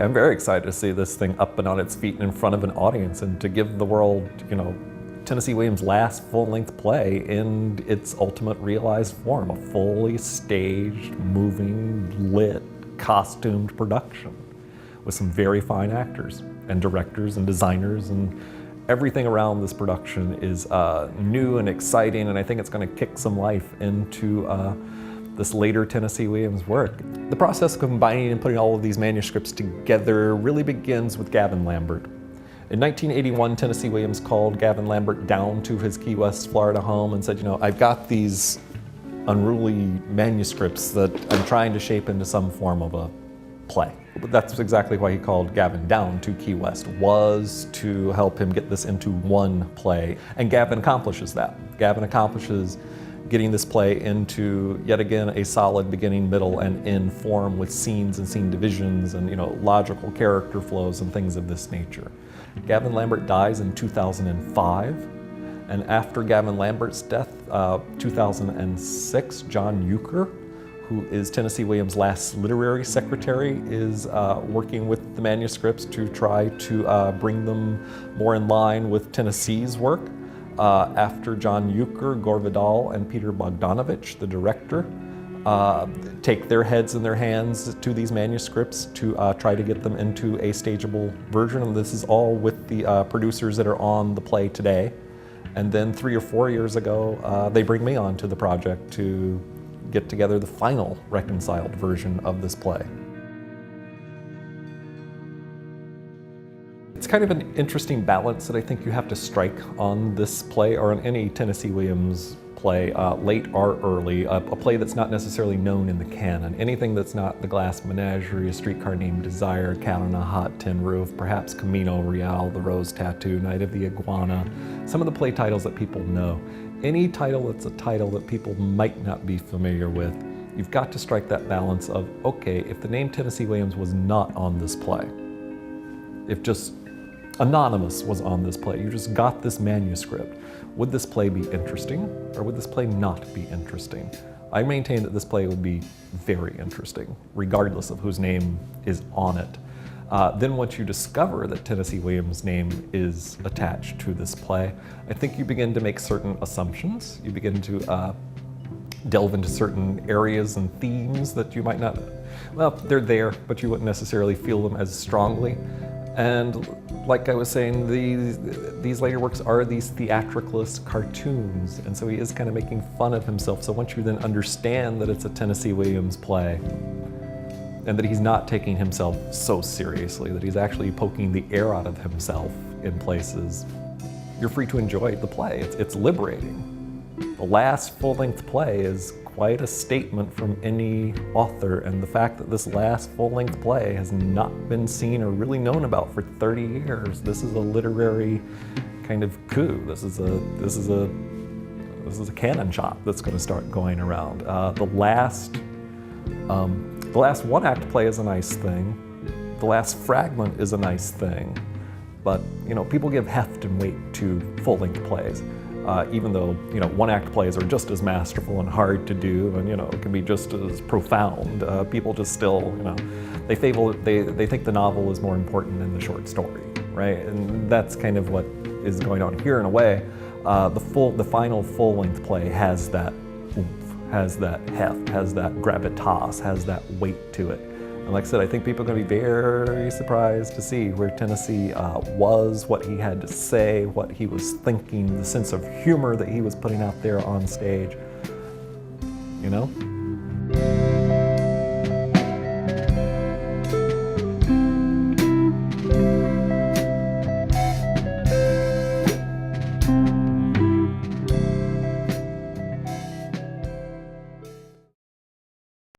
I'm very excited to see this thing up and on its feet and in front of an audience, and to give the world, Tennessee Williams' last full-length play in its ultimate realized form, a fully staged, moving, lit, costumed production with some very fine actors and directors and designers, and everything around this production is new and exciting, and I think it's going to kick some life into this later Tennessee Williams work. The process of combining and putting all of these manuscripts together really begins with Gavin Lambert. In 1981, Tennessee Williams called Gavin Lambert down to his Key West, Florida home and said, I've got these unruly manuscripts that I'm trying to shape into some form of a play. But that's exactly why he called Gavin down to Key West, was to help him get this into one play. And Gavin accomplishes that. Gavin accomplishes getting this play into, yet again, a solid beginning, middle, and end form with scenes and scene divisions and logical character flows and things of this nature. Gavin Lambert dies in 2005, and after Gavin Lambert's death, 2006, John Euchre, who is Tennessee Williams' last literary secretary, is working with the manuscripts to try to bring them more in line with Tennessee's work. After John Euchre, Gore Vidal, and Peter Bogdanovich, the director, take their heads in their hands to these manuscripts to try to get them into a stageable version. And this is all with the producers that are on the play today. And then 3 or 4 years ago, they bring me on to the project to get together the final reconciled version of this play. It's kind of an interesting balance that I think you have to strike on this play, or on any Tennessee Williams play, late or early, a play that's not necessarily known in the canon. Anything that's not The Glass Menagerie, A Streetcar Named Desire, Cat on a Hot Tin Roof, perhaps Camino Real, The Rose Tattoo, Night of the Iguana, some of the play titles that people know. Any title that's a title that people might not be familiar with, you've got to strike that balance of, okay, if the name Tennessee Williams was not on this play, if just anonymous was on this play, you just got this manuscript, would this play be interesting, or would this play not be interesting? I maintain that this play would be very interesting, regardless of whose name is on it. Then once you discover that Tennessee Williams' name is attached to this play, I think you begin to make certain assumptions. You begin to delve into certain areas and themes that you might not, well, they're there, but you wouldn't necessarily feel them as strongly. And like I was saying, these later works are these theatricalist cartoons, and so he is kind of making fun of himself. So once you then understand that it's a Tennessee Williams play, and that he's not taking himself so seriously, that he's actually poking the air out of himself in places, you're free to enjoy the play. It's liberating. The last full-length play is quite a statement from any author, and the fact that this last full-length play has not been seen or really known about for 30 years, this is a literary kind of coup. This is a cannon shot that's going to start going around. The last one-act play is a nice thing. The last fragment is a nice thing, but people give heft and weight to full-length plays. Even though one-act plays are just as masterful and hard to do, and it can be just as profound, people just still they think the novel is more important than the short story, right? And that's kind of what is going on here in a way. The final full-length play has that oomph, has that heft, has that gravitas, has that weight to it. And like I said, I think people are going to be very surprised to see where Tennessee was, what he had to say, what he was thinking, the sense of humor that he was putting out there on stage.